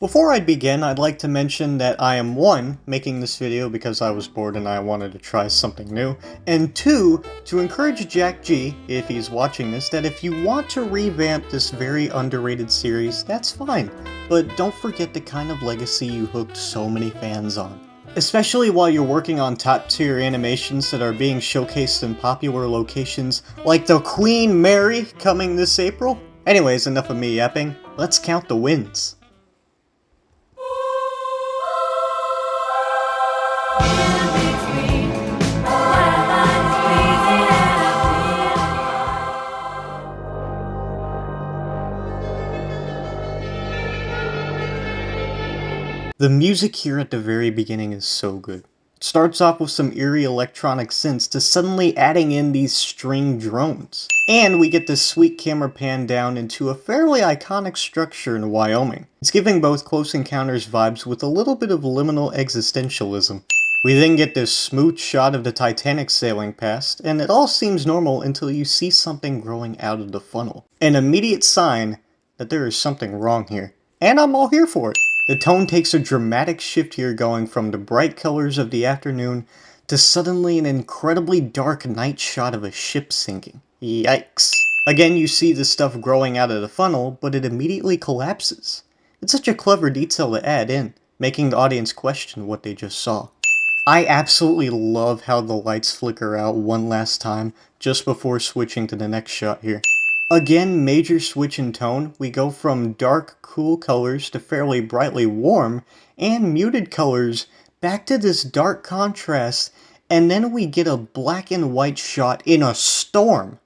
Before I begin, I'd like to mention that I am 1, making this video because I was bored and I wanted to try something new, and 2, to encourage Jack G, if he's watching this, that if you want to revamp this very underrated series, that's fine, but don't forget the kind of legacy you hooked so many fans on. Especially while you're working on top-tier animations that are being showcased in popular locations like the Queen Mary coming this April. Anyways, enough of me yapping, let's count the wins. The music here at the very beginning is so good. It starts off with some eerie electronic synths to suddenly adding in these string drones. And we get this sweet camera pan down into a fairly iconic structure in Wyoming. It's giving both Close Encounters vibes with a little bit of liminal existentialism. We then get this smooth shot of the Titanic sailing past, and it all seems normal until you see something growing out of the funnel. An immediate sign that there is something wrong here. And I'm all here for it. The tone takes a dramatic shift here, going from the bright colors of the afternoon to suddenly an incredibly dark night shot of a ship sinking. Yikes. Again, you see the stuff growing out of the funnel, but it immediately collapses. It's such a clever detail to add in, making the audience question what they just saw. I absolutely love how the lights flicker out one last time just before switching to the next shot here. Again, major switch in tone. We go from dark, cool colors to fairly brightly warm and muted colors back to this dark contrast, and then we get a black and white shot in a storm.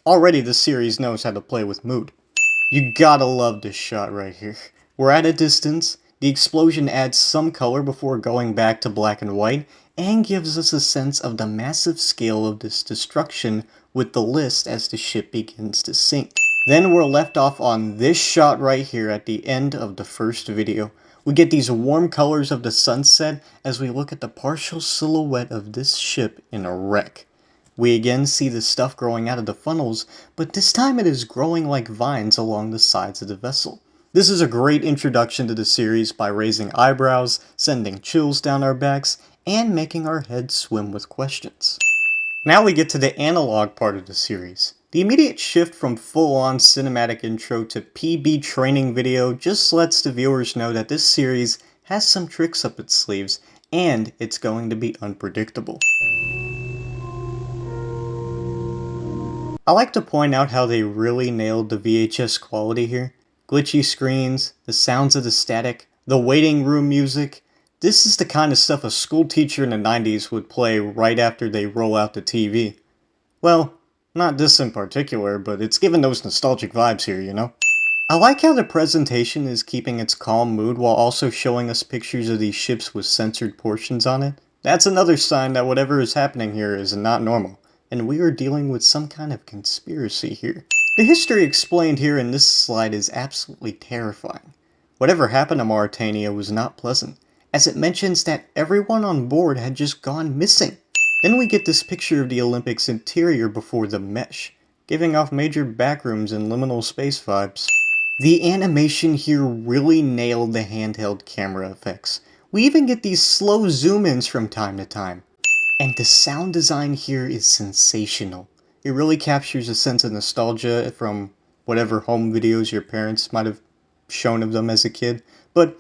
Already the series knows how to play with mood. You gotta love this shot right here. We're at a distance, the explosion adds some color before going back to black and white, and gives us a sense of the massive scale of this destruction with the list as the ship begins to sink. Then we're left off on this shot right here at the end of the first video. We get these warm colors of the sunset as we look at the partial silhouette of this ship in a wreck. We again see the stuff growing out of the funnels, but this time it is growing like vines along the sides of the vessel. This is a great introduction to the series by raising eyebrows, sending chills down our backs, and making our heads swim with questions. Now we get to the analog part of the series. The immediate shift from full-on cinematic intro to PB training video just lets the viewers know that this series has some tricks up its sleeves, and it's going to be unpredictable. I like to point out how they really nailed the VHS quality here. Glitchy screens, the sounds of the static, the waiting room music. This is the kind of stuff a school teacher in the 90s would play right after they roll out the TV. Well, not this in particular, but it's giving those nostalgic vibes here, you know? I like how the presentation is keeping its calm mood while also showing us pictures of these ships with censored portions on it. That's another sign that whatever is happening here is not normal, and we are dealing with some kind of conspiracy here. The history explained here in this slide is absolutely terrifying. Whatever happened to Mauritania was not pleasant, as it mentions that everyone on board had just gone missing. Then we get this picture of the Olympics interior before the mesh, giving off major backrooms and liminal space vibes. The animation here really nailed the handheld camera effects. We even get these slow zoom-ins from time to time. And the sound design here is sensational. It really captures a sense of nostalgia from whatever home videos your parents might have shown of them as a kid, but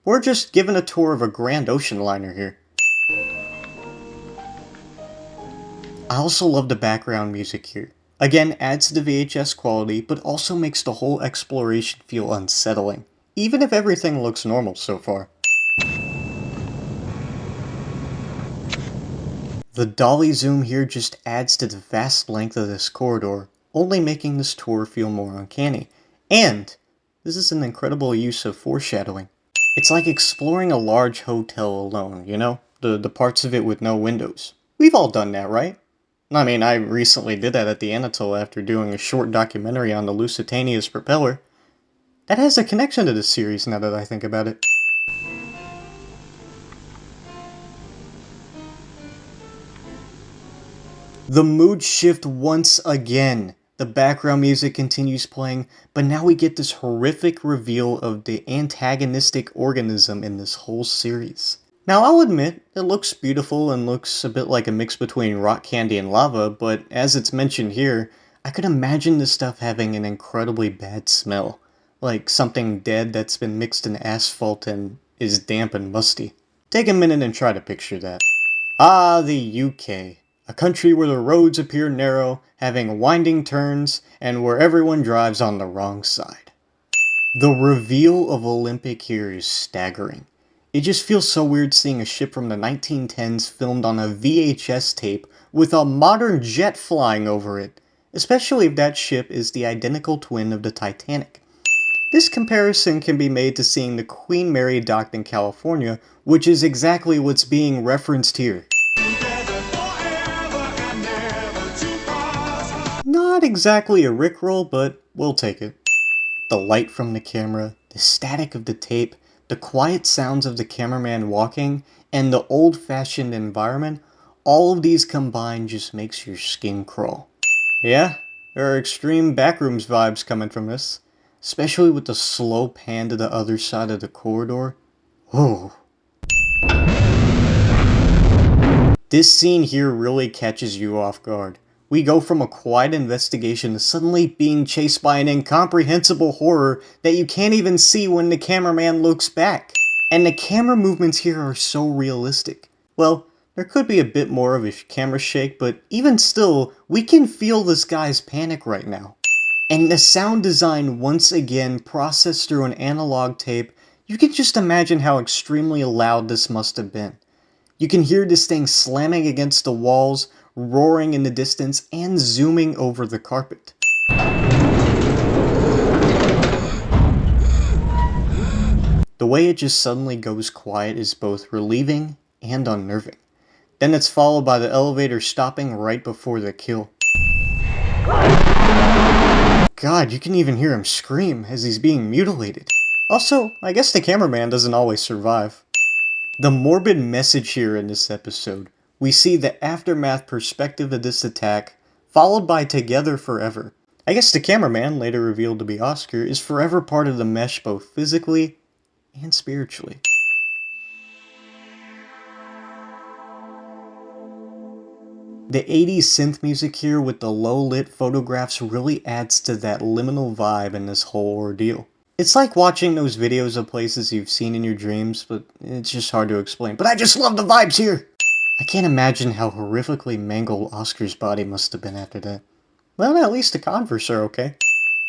we're just given a tour of a grand ocean liner here. I also love the background music here. Again, adds to the VHS quality, but also makes the whole exploration feel unsettling, even if everything looks normal so far. The dolly zoom here just adds to the vast length of this corridor, only making this tour feel more uncanny. And this is an incredible use of foreshadowing. It's like exploring a large hotel alone, you know? The parts of it with no windows. We've all done that, right? I mean, I recently did that at the Anatole after doing a short documentary on the Lusitania's propeller. That has a connection to this series now that I think about it. The mood shift once again. The background music continues playing, but now we get this horrific reveal of the antagonistic organism in this whole series. Now I'll admit, it looks beautiful and looks a bit like a mix between rock candy and lava, but as it's mentioned here, I could imagine this stuff having an incredibly bad smell. Like something dead that's been mixed in asphalt and is damp and musty. Take a minute and try to picture that. Ah, the UK. A country where the roads appear narrow, having winding turns, and where everyone drives on the wrong side. The reveal of Olympic here is staggering. It just feels so weird seeing a ship from the 1910s filmed on a VHS tape with a modern jet flying over it, especially if that ship is the identical twin of the Titanic. This comparison can be made to seeing the Queen Mary docked in California, which is exactly what's being referenced here. Not exactly a Rickroll, but we'll take it. The light from the camera, the static of the tape, the quiet sounds of the cameraman walking, and the old-fashioned environment, all of these combined just makes your skin crawl. Yeah, there are extreme Backrooms vibes coming from this, especially with the slow pan to the other side of the corridor. Whoa. This scene here really catches you off guard. We go from a quiet investigation to suddenly being chased by an incomprehensible horror that you can't even see when the cameraman looks back. And the camera movements here are so realistic. Well, there could be a bit more of a camera shake, but even still, we can feel this guy's panic right now. And the sound design once again processed through an analog tape, you can just imagine how extremely loud this must have been. You can hear this thing slamming against the walls, roaring in the distance, and zooming over the carpet. The way it just suddenly goes quiet is both relieving and unnerving. Then it's followed by the elevator stopping right before the kill. God, you can even hear him scream as he's being mutilated. Also, I guess the cameraman doesn't always survive. The morbid message here in this episode, we see the aftermath perspective of this attack, followed by Together Forever. I guess the cameraman, later revealed to be Oscar, is forever part of the mesh both physically and spiritually. The 80s synth music here with the low-lit photographs really adds to that liminal vibe in this whole ordeal. It's like watching those videos of places you've seen in your dreams, but it's just hard to explain. But I just love the vibes here! I can't imagine how horrifically mangled Oscar's body must have been after that. Well, at least the Converse are okay.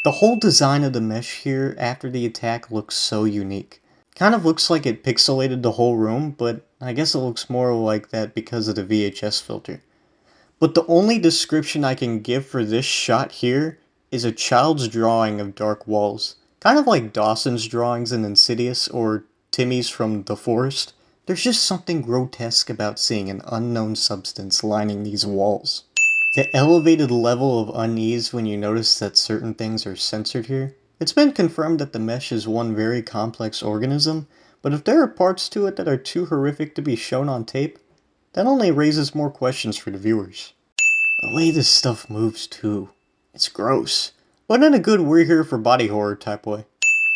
The whole design of the mesh here after the attack looks so unique. Kind of looks like it pixelated the whole room, but I guess it looks more like that because of the VHS filter. But the only description I can give for this shot here is a child's drawing of dark walls. Kind of like Dawson's drawings in Insidious or Timmy's from The Forest. There's just something grotesque about seeing an unknown substance lining these walls. The elevated level of unease when you notice that certain things are censored here. It's been confirmed that the mesh is one very complex organism, but if there are parts to it that are too horrific to be shown on tape, that only raises more questions for the viewers. The way this stuff moves too. It's gross. But in a good we're here for body horror type way.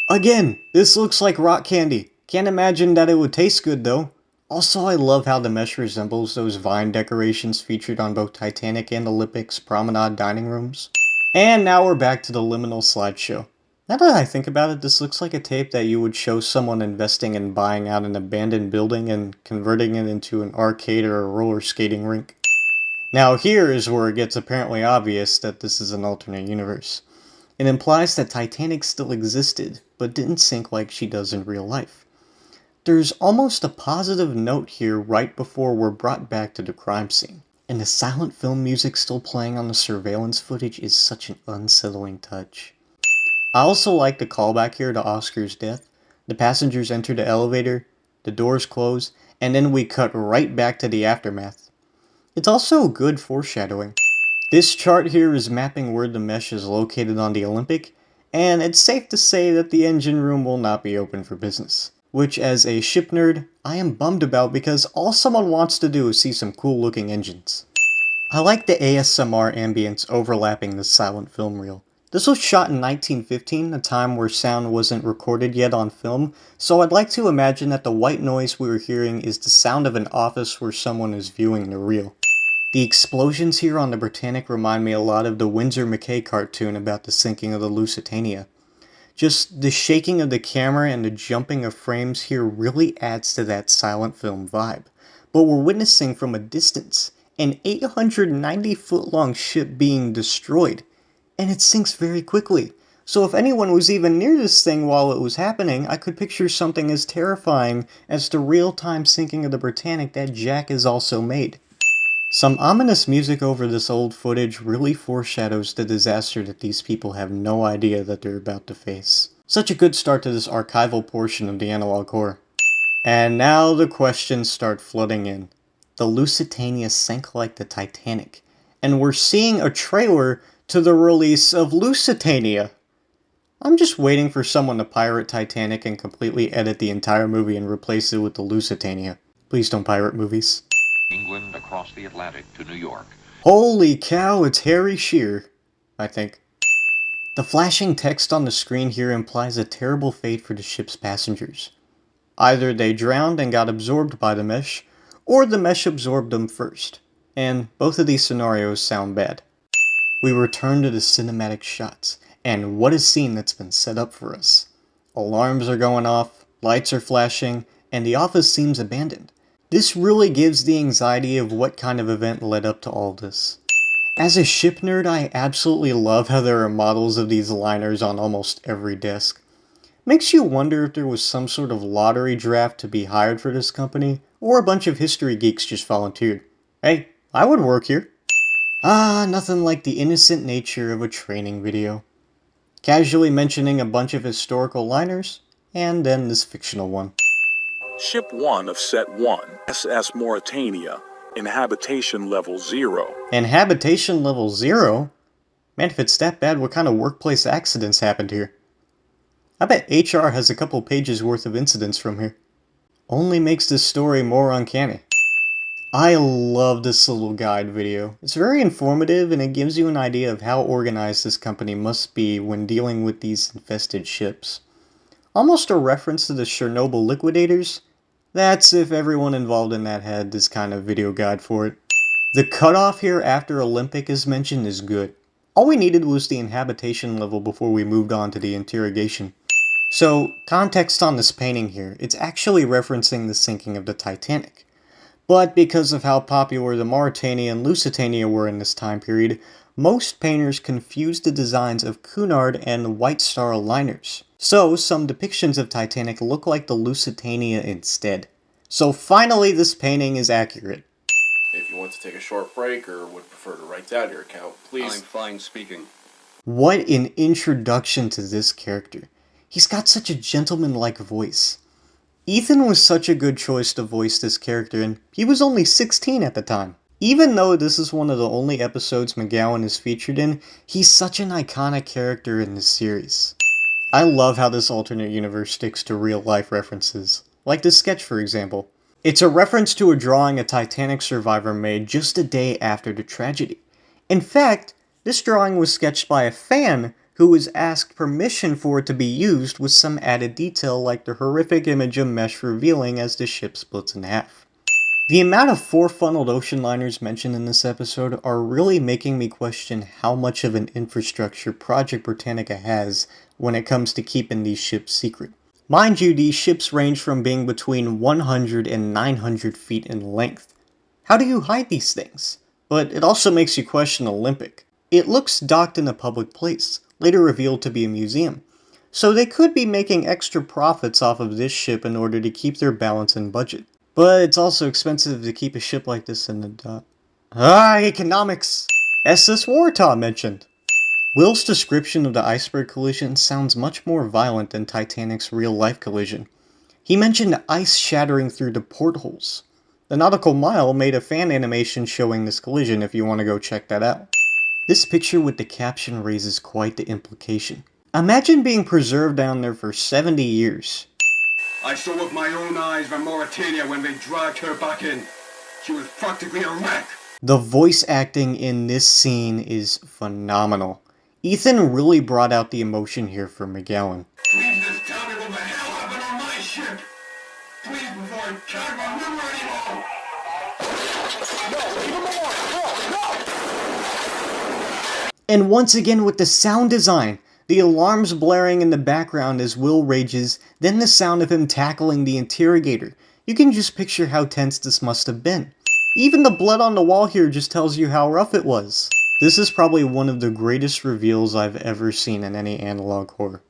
Again, this looks like rock candy. Can't imagine that it would taste good though. Also, I love how the mesh resembles those vine decorations featured on both Titanic and Olympics promenade dining rooms. And now we're back to the liminal slideshow. Now that I think about it, this looks like a tape that you would show someone investing in buying out an abandoned building and converting it into an arcade or a roller skating rink. Now here is where it gets apparently obvious that this is an alternate universe. It implies that Titanic still existed, but didn't sink like she does in real life. There's almost a positive note here right before we're brought back to the crime scene. And the silent film music still playing on the surveillance footage is such an unsettling touch. I also like the callback here to Oscar's death. The passengers enter the elevator, the doors close, and then we cut right back to the aftermath. It's also good foreshadowing. This chart here is mapping where the mesh is located on the Olympic, and it's safe to say that the engine room will not be open for business. Which, as a ship nerd, I am bummed about because all someone wants to do is see some cool looking engines. I like the ASMR ambience overlapping the silent film reel. This was shot in 1915, a time where sound wasn't recorded yet on film, so I'd like to imagine that the white noise we were hearing is the sound of an office where someone is viewing the reel. The explosions here on the Britannica remind me a lot of the Winsor McCay cartoon about the sinking of the Lusitania. Just the shaking of the camera and the jumping of frames here really adds to that silent film vibe. But we're witnessing from a distance an 890-foot long ship being destroyed, and it sinks very quickly. So if anyone was even near this thing while it was happening, I could picture something as terrifying as the real-time sinking of the Britannic that Jack has also made. Some ominous music over this old footage really foreshadows the disaster that these people have no idea that they're about to face. Such a good start to this archival portion of the analog horror. And now the questions start flooding in. The Lusitania sank like the Titanic, and we're seeing a trailer to the release of Lusitania. I'm just waiting for someone to pirate Titanic and completely edit the entire movie and replace it with the Lusitania. Please don't pirate movies. England across the Atlantic to New York. Holy cow, it's Harry Shearer, I think. The flashing text on the screen here implies a terrible fate for the ship's passengers. Either they drowned and got absorbed by the mesh, or the mesh absorbed them first, and both of these scenarios sound bad. We return to the cinematic shots, and what a scene that's been set up for us. Alarms are going off, lights are flashing, and the office seems abandoned. This really gives the anxiety of what kind of event led up to all this. As a ship nerd, I absolutely love how there are models of these liners on almost every desk. Makes you wonder if there was some sort of lottery draft to be hired for this company, or a bunch of history geeks just volunteered. Hey, I would work here. Nothing like the innocent nature of a training video. Casually mentioning a bunch of historical liners, and then this fictional one. Ship 1 of Set 1, SS Mauritania, Inhabitation Level 0. Inhabitation Level 0? Man, if it's that bad, what kind of workplace accidents happened here? I bet HR has a couple pages worth of incidents from here. Only makes this story more uncanny. I love this little guide video. It's very informative and it gives you an idea of how organized this company must be when dealing with these infested ships. Almost a reference to the Chernobyl liquidators. That's if everyone involved in that had this kind of video guide for it. The cutoff here after Olympic is mentioned is good. All we needed was the inhabitation level before we moved on to the interrogation. So, context on this painting here, it's actually referencing the sinking of the Titanic. But because of how popular the Mauritania and Lusitania were in this time period, most painters confused the designs of Cunard and White Star liners. So, some depictions of Titanic look like the Lusitania instead. So finally this painting is accurate. If you want to take a short break or would prefer to write down your account, please. I'm fine speaking. What an introduction to this character. He's got such a gentleman-like voice. Ethan was such a good choice to voice this character, and he was only 16 at the time. Even though this is one of the only episodes McGowan is featured in, he's such an iconic character in this series. I love how this alternate universe sticks to real-life references, like this sketch for example. It's a reference to a drawing a Titanic survivor made just a day after the tragedy. In fact, this drawing was sketched by a fan who was asked permission for it to be used with some added detail like the horrific image of mesh revealing as the ship splits in half. The amount of four-funneled ocean liners mentioned in this episode are really making me question how much of an infrastructure Project Britannica has when it comes to keeping these ships secret. Mind you, these ships range from being between 100 and 900 feet in length. How do you hide these things? But it also makes you question Olympic. It looks docked in a public place, later revealed to be a museum. So they could be making extra profits off of this ship in order to keep their balance and budget. But it's also expensive to keep a ship like this in the dock. Economics! SS Wartaw mentioned. Will's description of the iceberg collision sounds much more violent than Titanic's real-life collision. He mentioned ice shattering through the portholes. The Nautical Mile made a fan animation showing this collision if you want to go check that out. This picture with the caption raises quite the implication. Imagine being preserved down there for 70 years. I saw with my own eyes the Mauritania when they dragged her back in. She was practically a wreck. The voice acting in this scene is phenomenal. Ethan really brought out the emotion here for McGowan. Please just tell me what the hell happened on my ship. Please, before I can't remember anymore. And once again with the sound design, the alarms blaring in the background as Will rages, then the sound of him tackling the interrogator. You can just picture how tense this must have been. Even the blood on the wall here just tells you how rough it was. This is probably one of the greatest reveals I've ever seen in any analog horror.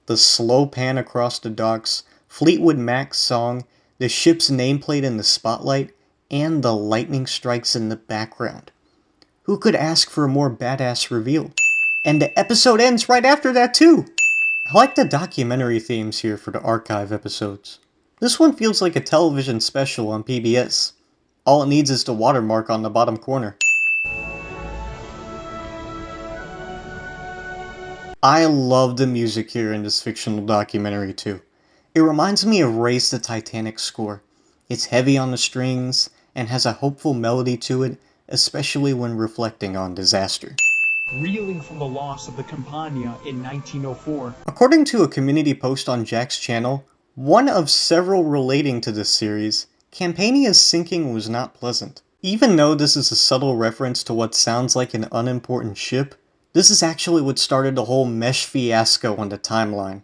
The slow pan across the docks, Fleetwood Mac's song, the ship's nameplate in the spotlight, and the lightning strikes in the background. Who could ask for a more badass reveal? And the episode ends right after that too! I like the documentary themes here for the archive episodes. This one feels like a television special on PBS. All it needs is the watermark on the bottom corner. I love the music here in this fictional documentary too. It reminds me of Ray's The Titanic score. It's heavy on the strings and has a hopeful melody to it, especially when reflecting on disaster. Reeling from the loss of the Campania in 1904. According to a community post on Jack's channel, one of several relating to this series, Campania's sinking was not pleasant. Even though this is a subtle reference to what sounds like an unimportant ship, this is actually what started the whole mesh fiasco on the timeline.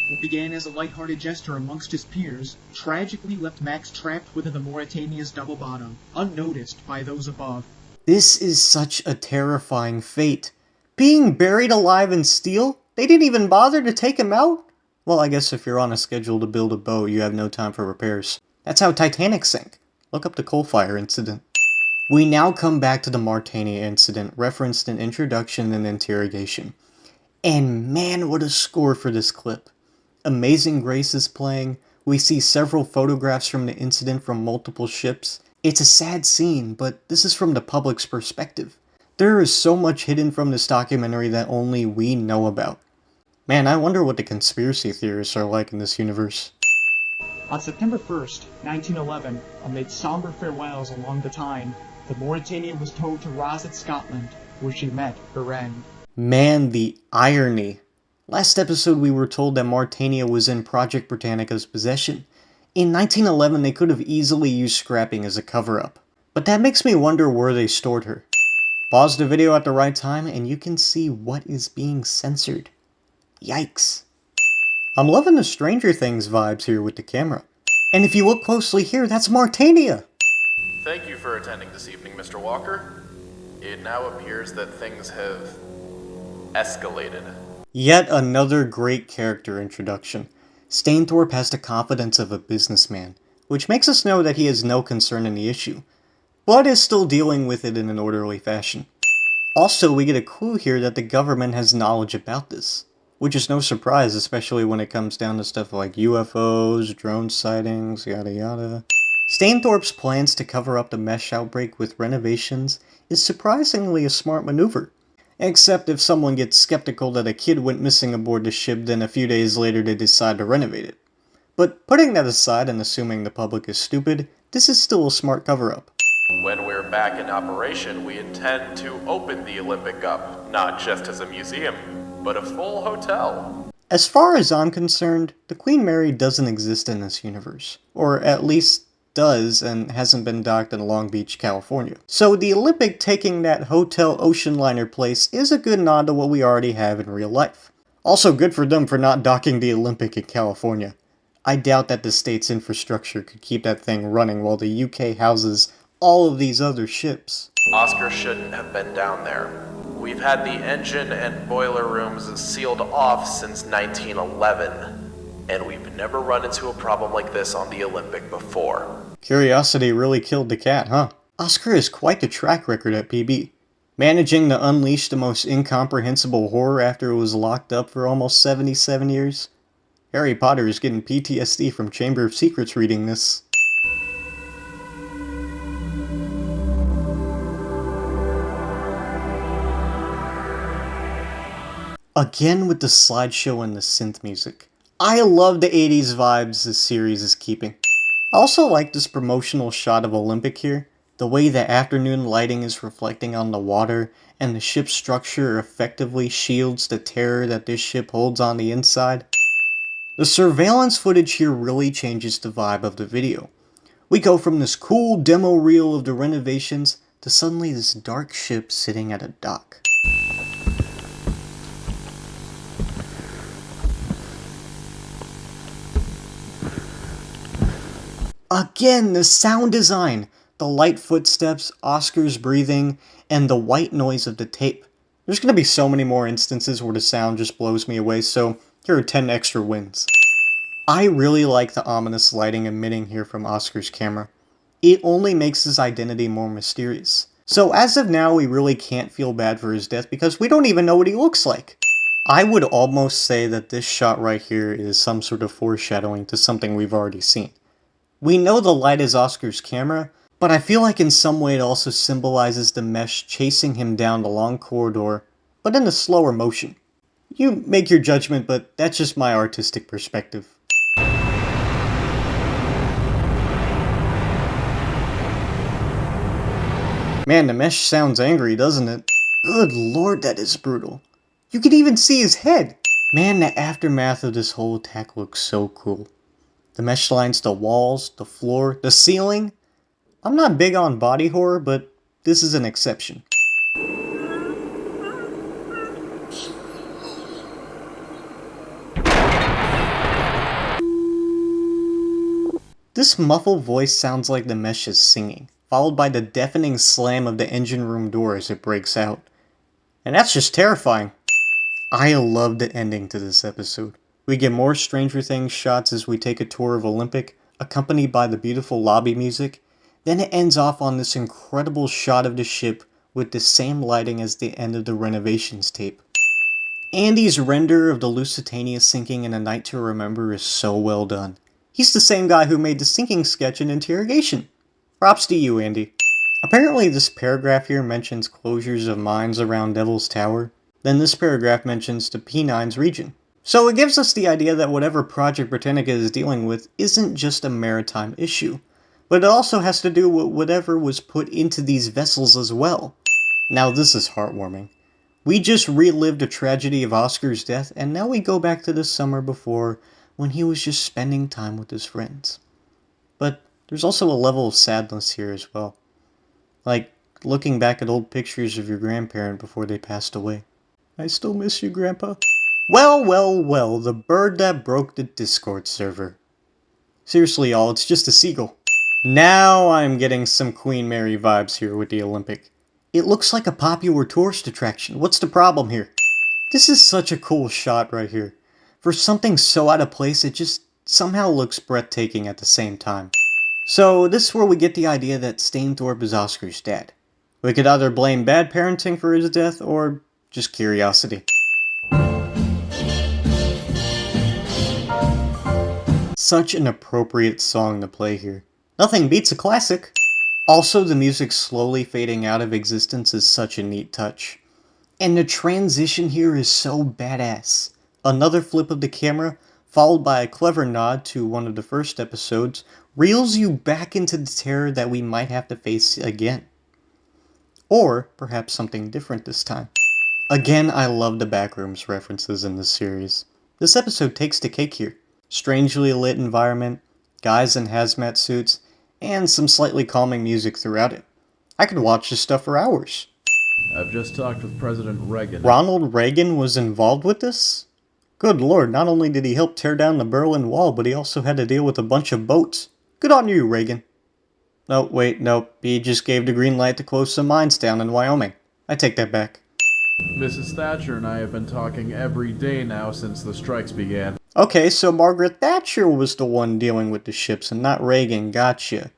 What began as a lighthearted gesture amongst his peers, tragically left Max trapped within the Mauritania's double bottom, unnoticed by those above. This is such a terrifying fate. Being buried alive in steel? They didn't even bother to take him out? Well, I guess if you're on a schedule to build a boat, you have no time for repairs. That's how Titanic sank. Look up the coal fire incident. We now come back to the Mauritania incident, referenced in introduction and interrogation. And man, what a score for this clip. Amazing Grace is playing, we see several photographs from the incident from multiple ships. It's a sad scene, but this is from the public's perspective. There is so much hidden from this documentary that only we know about. Man, I wonder what the conspiracy theorists are like in this universe. On September 1st, 1911, amid somber farewells along the Tyne, the Mauritania was towed to Rosyth, Scotland, where she met her end. Man, the irony. Last episode we were told that Mauritania was in Project Britannica's possession. In 1911 they could have easily used scrapping as a cover-up. But that makes me wonder where they stored her. Pause the video at the right time and you can see what is being censored. Yikes. I'm loving the Stranger Things vibes here with the camera. And if you look closely here, that's Mauritania! Thank you for attending this evening, Mr. Walker. It now appears that things have escalated. Yet another great character introduction. Stainthorpe has the confidence of a businessman, which makes us know that he has no concern in the issue, but is still dealing with it in an orderly fashion. Also, we get a clue here that the government has knowledge about this, which is no surprise, especially when it comes down to stuff like UFOs, drone sightings, yada yada. Stainthorpe's plans to cover up the mesh outbreak with renovations is surprisingly a smart maneuver. Except if someone gets skeptical that a kid went missing aboard the ship, then a few days later they decide to renovate it. But putting that aside and assuming the public is stupid, this is still a smart cover-up. When we're back in operation, we intend to open the Olympic Cup, not just as a museum, but a full hotel. As far as I'm concerned, the Queen Mary doesn't exist in this universe. Or at least does and hasn't been docked in Long Beach, California. So the Olympic taking that hotel ocean liner place is a good nod to what we already have in real life. Also good for them for not docking the Olympic in California. I doubt that the state's infrastructure could keep that thing running while the UK houses all of these other ships. Oscar shouldn't have been down there. We've had the engine and boiler rooms sealed off since 1911. And we've never run into a problem like this on the Olympic before. Curiosity really killed the cat, huh? Oscar has quite the track record at PB. Managing to unleash the most incomprehensible horror after it was locked up for almost 77 years. Harry Potter is getting PTSD from Chamber of Secrets reading this. Again with the slideshow and the synth music. I love the 80s vibes this series is keeping. I also like this promotional shot of Olympic here. The way the afternoon lighting is reflecting on the water, and the ship's structure effectively shields the terror that this ship holds on the inside. The surveillance footage here really changes the vibe of the video. We go from this cool demo reel of the renovations to suddenly this dark ship sitting at a dock. Again, the sound design! The light footsteps, Oscar's breathing, and the white noise of the tape. There's going to be so many more instances where the sound just blows me away, so here are 10 extra wins. I really like the ominous lighting emitting here from Oscar's camera. It only makes his identity more mysterious. So as of now, we really can't feel bad for his death because we don't even know what he looks like. I would almost say that this shot right here is some sort of foreshadowing to something we've already seen. We know the light is Oscar's camera, but I feel like in some way it also symbolizes the mesh chasing him down the long corridor, but in a slower motion. You make your judgment, but that's just my artistic perspective. Man, the mesh sounds angry, doesn't it? Good lord, that is brutal. You can even see his head! Man, the aftermath of this whole attack looks so cool. The mesh lines the walls, the floor, the ceiling. I'm not big on body horror, but this is an exception. This muffled voice sounds like the mesh is singing, followed by the deafening slam of the engine room door as it breaks out. And that's just terrifying. I love the ending to this episode. We get more Stranger Things shots as we take a tour of Olympic, accompanied by the beautiful lobby music. Then it ends off on this incredible shot of the ship with the same lighting as the end of the renovations tape. Andy's render of the Lusitania sinking in A Night to Remember is so well done. He's the same guy who made the sinking sketch in Interrogation. Props to you, Andy. Apparently this paragraph here mentions closures of mines around Devil's Tower. Then this paragraph mentions the P9's region. So it gives us the idea that whatever Project Britannica is dealing with isn't just a maritime issue, but it also has to do with whatever was put into these vessels as well. Now this is heartwarming. We just relived the tragedy of Oscar's death, and now we go back to the summer before when he was just spending time with his friends. But there's also a level of sadness here as well. Like looking back at old pictures of your grandparent before they passed away. I still miss you, Grandpa. Well, well, well, the bird that broke the Discord server. Seriously, y'all, it's just a seagull. Now I'm getting some Queen Mary vibes here with the Olympic. It looks like a popular tourist attraction. What's the problem here? This is such a cool shot right here. For something so out of place, it just somehow looks breathtaking at the same time. So this is where we get the idea that Stainthorpe is Oscar's dad. We could either blame bad parenting for his death, or just curiosity. Such an appropriate song to play here. Nothing beats a classic. Also, the music slowly fading out of existence is such a neat touch. And the transition here is so badass. Another flip of the camera, followed by a clever nod to one of the first episodes, reels you back into the terror that we might have to face again. Or perhaps something different this time. Again, I love the backrooms references in this series. This episode takes the cake here. Strangely lit environment, guys in hazmat suits, and some slightly calming music throughout it. I could watch this stuff for hours. I've just talked with President Reagan. Ronald Reagan was involved with this? Good lord, not only did he help tear down the Berlin Wall, but he also had to deal with a bunch of boats. Good on you, Reagan. No, wait, nope. He just gave the green light to close some mines down in Wyoming. I take that back. Mrs. Thatcher and I have been talking every day now since the strikes began. Okay, so Margaret Thatcher was the one dealing with the ships and not Reagan, gotcha.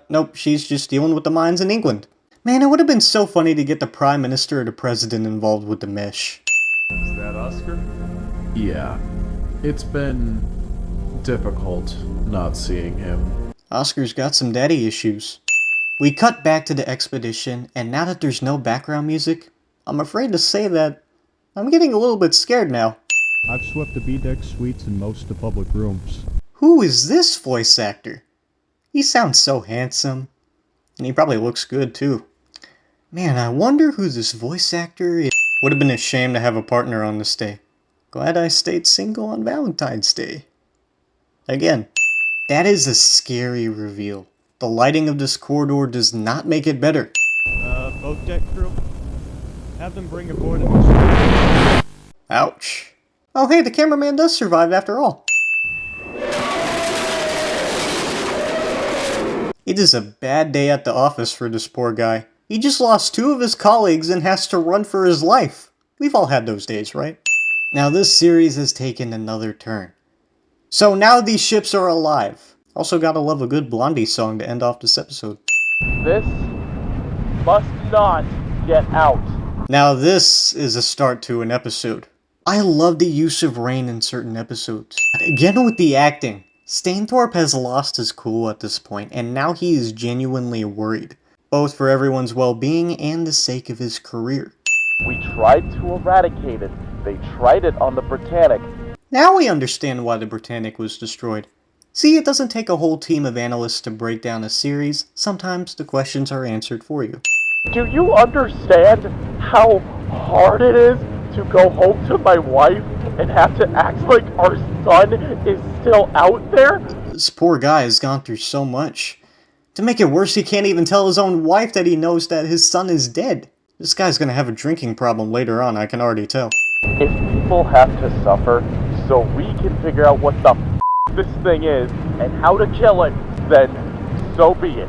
Nope, she's just dealing with the mines in England. Man, it would have been so funny to get the Prime Minister or the President involved with the mesh. Is that Oscar? Yeah. It's been difficult not seeing him. Oscar's got some daddy issues. We cut back to the expedition, and now that there's no background music, I'm afraid to say that I'm getting a little bit scared now. I've swept the B-deck suites and most of the public rooms. Who is this voice actor? He sounds so handsome. And he probably looks good too. Man, I wonder who this voice actor is. Would have been a shame to have a partner on this day. Glad I stayed single on Valentine's Day. Again, that is a scary reveal. The lighting of this corridor does not make it better. Boat deck crew, have them bring aboard a... Ouch. Oh hey, the cameraman does survive after all. It is a bad day at the office for this poor guy. He just lost 2 of his colleagues and has to run for his life. We've all had those days, right? Now this series has taken another turn. So now these ships are alive. Also gotta love a good Blondie song to end off this episode. This must not get out. Now this is a start to an episode. I love the use of rain in certain episodes. Again with the acting. Stainthorpe has lost his cool at this point, and now he is genuinely worried. Both for everyone's well-being and the sake of his career. We tried to eradicate it. They tried it on the Britannic. Now we understand why the Britannic was destroyed. See, it doesn't take a whole team of analysts to break down a series. Sometimes the questions are answered for you. Do you understand how hard it is to go home to my wife and have to act like our son is still out there? This poor guy has gone through so much. To make it worse, he can't even tell his own wife that he knows that his son is dead. This guy's gonna have a drinking problem later on, I can already tell. If people have to suffer so we can figure out what the this thing is and how to kill it, then so be it.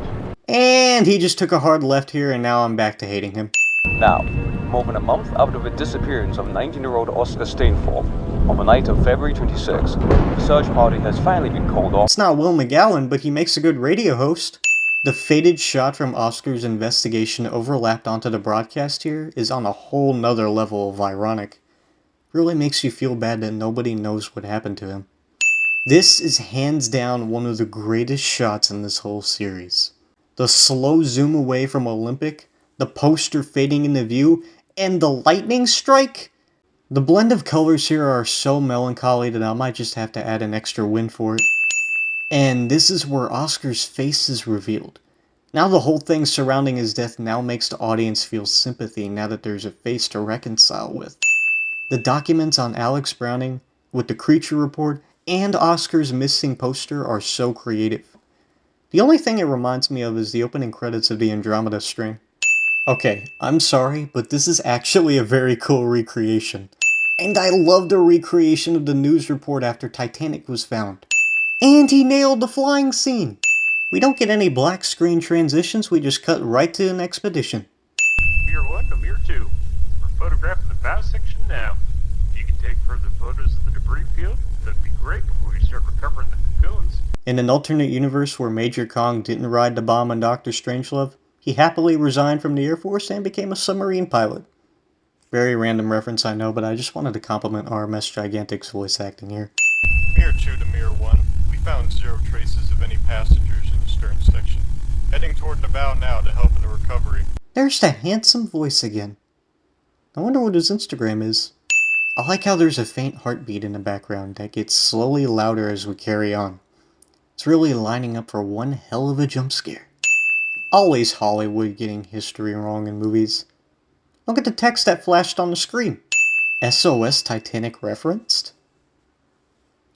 And he just took a hard left here, and now I'm back to hating him. Now, more than a month after the disappearance of 19-year-old Oscar Stainthorpe, on the night of February 26, the search party has finally been called off. It's not Will McGowan, but he makes a good radio host. The faded shot from Oscar's investigation overlapped onto the broadcast here is on a whole nother level of ironic. Really makes you feel bad that nobody knows what happened to him. This is hands down one of the greatest shots in this whole series. The slow zoom away from Olympic, the poster fading into view, and the lightning strike? The blend of colors here are so melancholy that I might just have to add an extra win for it. And this is where Oscar's face is revealed. Now the whole thing surrounding his death now makes the audience feel sympathy now that there's a face to reconcile with. The documents on Alex Browning, with the creature report, and Oscar's missing poster are so creative. The only thing it reminds me of is the opening credits of the Andromeda strain. Okay, I'm sorry, but this is actually a very cool recreation. And I love the recreation of the news report after Titanic was found. And he nailed the flying scene! We don't get any black screen transitions, we just cut right to an expedition. Mirror 1 to Mirror 2. We're photographing the bow section now. If you can take further photos of the debris field, that'd be great before we start recovering the cocoons. In an alternate universe where Major Kong didn't ride the bomb on Dr. Strangelove, he happily resigned from the Air Force and became a submarine pilot. Very random reference, I know, but I just wanted to compliment RMS Gigantic's voice acting here. Mirror 2 to Mirror 1. We found 0 traces of any passengers in the stern section. Heading toward the bow now to help in the recovery. There's that handsome voice again. I wonder what his Instagram is. I like how there's a faint heartbeat in the background that gets slowly louder as we carry on. It's really lining up for one hell of a jump scare. Always Hollywood getting history wrong in movies. Look at the text that flashed on the screen. SOS Titanic referenced?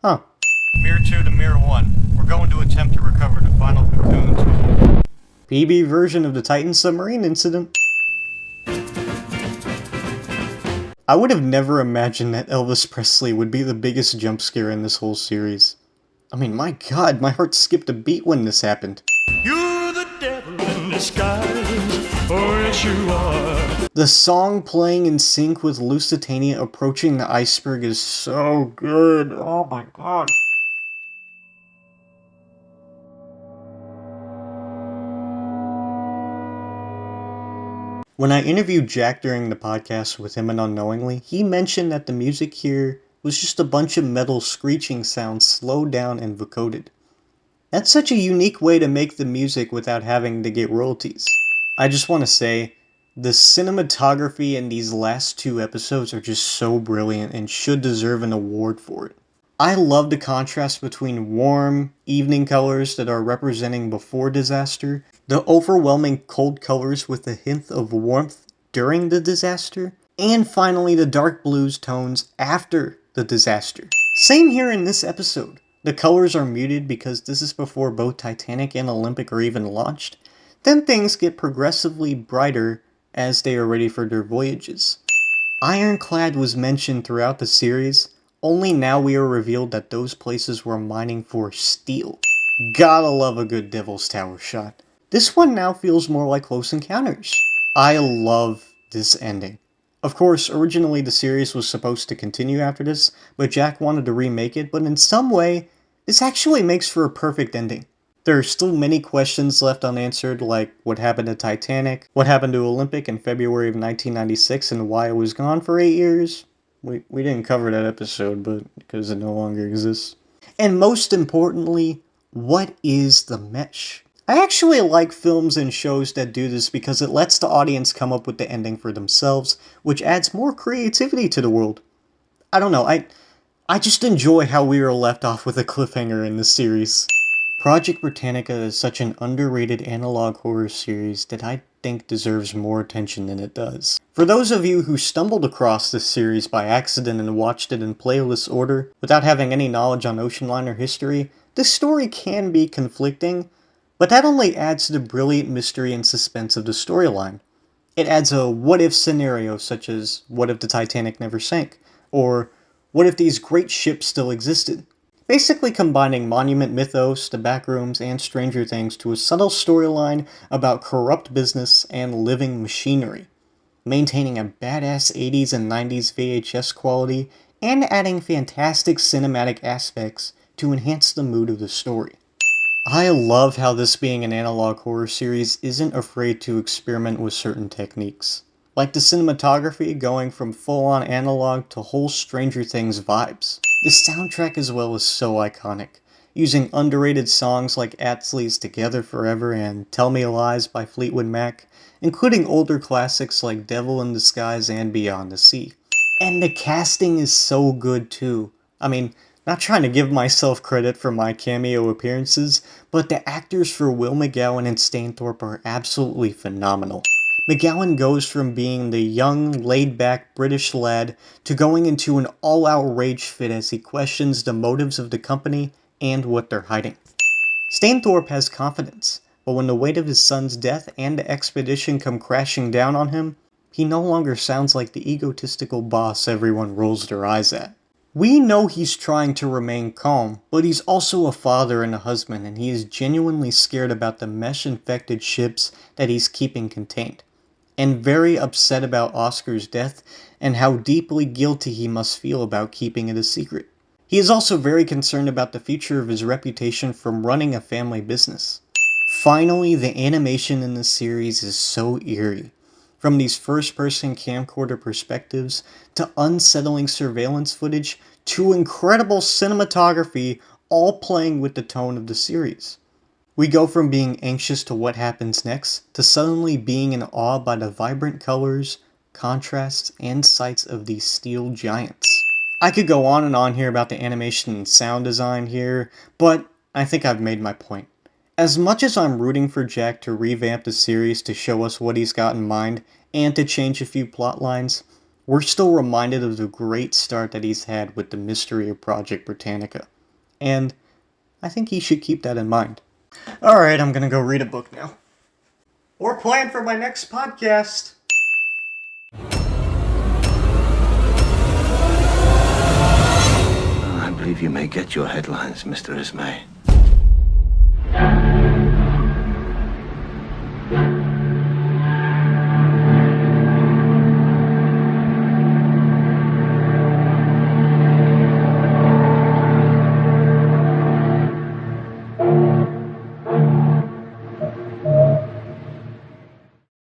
Huh. Mirror 2 to Mirror 1. We're going to attempt to recover the final cocoons. PB version of the Titan submarine incident. I would have never imagined that Elvis Presley would be the biggest jump scare in this whole series. I mean, my god, my heart skipped a beat when this happened. You're the devil in disguise, oh yes you are. The song playing in sync with Lusitania approaching the iceberg is so good. Oh my god. When I interviewed Jack during the podcast with him and Unknowingly, he mentioned that the music here was just a bunch of metal screeching sounds slowed down and vocoded. That's such a unique way to make the music without having to get royalties. I just want to say, the cinematography in these last 2 episodes are just so brilliant and should deserve an award for it. I love the contrast between warm, evening colors that are representing before disaster, the overwhelming cold colors with a hint of warmth during the disaster, and finally the dark blues tones after the disaster. Same here in this episode. The colors are muted because this is before both Titanic and Olympic are even launched. Then things get progressively brighter as they are ready for their voyages. Ironclad was mentioned throughout the series, only now we are revealed that those places were mining for steel. Gotta love a good Devil's Tower shot. This one now feels more like Close Encounters. I love this ending. Of course, originally the series was supposed to continue after this, but Jack wanted to remake it, but in some way, this actually makes for a perfect ending. There are still many questions left unanswered, like what happened to Titanic, what happened to Olympic in February of 1996, and why it was gone for 8 years. We didn't cover that episode, but because it no longer exists. And most importantly, what is the mesh? I actually like films and shows that do this because it lets the audience come up with the ending for themselves, which adds more creativity to the world. I don't know, I just enjoy how we were left off with a cliffhanger in this series. Project Britannica is such an underrated analog horror series that I think deserves more attention than it does. For those of you who stumbled across this series by accident and watched it in playlist order without having any knowledge on ocean liner history, this story can be conflicting, but that only adds to the brilliant mystery and suspense of the storyline. It adds a what-if scenario such as, what if the Titanic never sank? Or, what if these great ships still existed? Basically combining Monument mythos, the backrooms, and Stranger Things to a subtle storyline about corrupt business and living machinery, maintaining a badass 80s and 90s VHS quality, and adding fantastic cinematic aspects to enhance the mood of the story. I love how this being an analog horror series isn't afraid to experiment with certain techniques, like the cinematography going from full-on analog to whole Stranger Things vibes. The soundtrack as well is so iconic, using underrated songs like Atsley's Together Forever and Tell Me Lies by Fleetwood Mac, including older classics like Devil in Disguise and Beyond the Sea. And the casting is so good too. I mean, not trying to give myself credit for my cameo appearances, but the actors for Will McGowan and Stainthorpe are absolutely phenomenal. McGowan goes from being the young, laid-back British lad to going into an all-out rage fit as he questions the motives of the company and what they're hiding. Stainthorpe has confidence, but when the weight of his son's death and the expedition come crashing down on him, he no longer sounds like the egotistical boss everyone rolls their eyes at. We know he's trying to remain calm, but he's also a father and a husband, and he is genuinely scared about the mesh-infected ships that he's keeping contained, and very upset about Oscar's death and how deeply guilty he must feel about keeping it a secret. He is also very concerned about the future of his reputation from running a family business. Finally, the animation in this series is so eerie. From these first-person camcorder perspectives, to unsettling surveillance footage, to incredible cinematography, all playing with the tone of the series. We go from being anxious to what happens next, to suddenly being in awe by the vibrant colors, contrasts, and sights of these steel giants. I could go on and on here about the animation and sound design here, but I think I've made my point. As much as I'm rooting for Jack to revamp the series to show us what he's got in mind, and to change a few plot lines, we're still reminded of the great start that he's had with the mystery of Project Britannica. And I think he should keep that in mind. Alright, I'm gonna go read a book now. Or plan for my next podcast. I believe you may get your headlines, Mr. Ismay.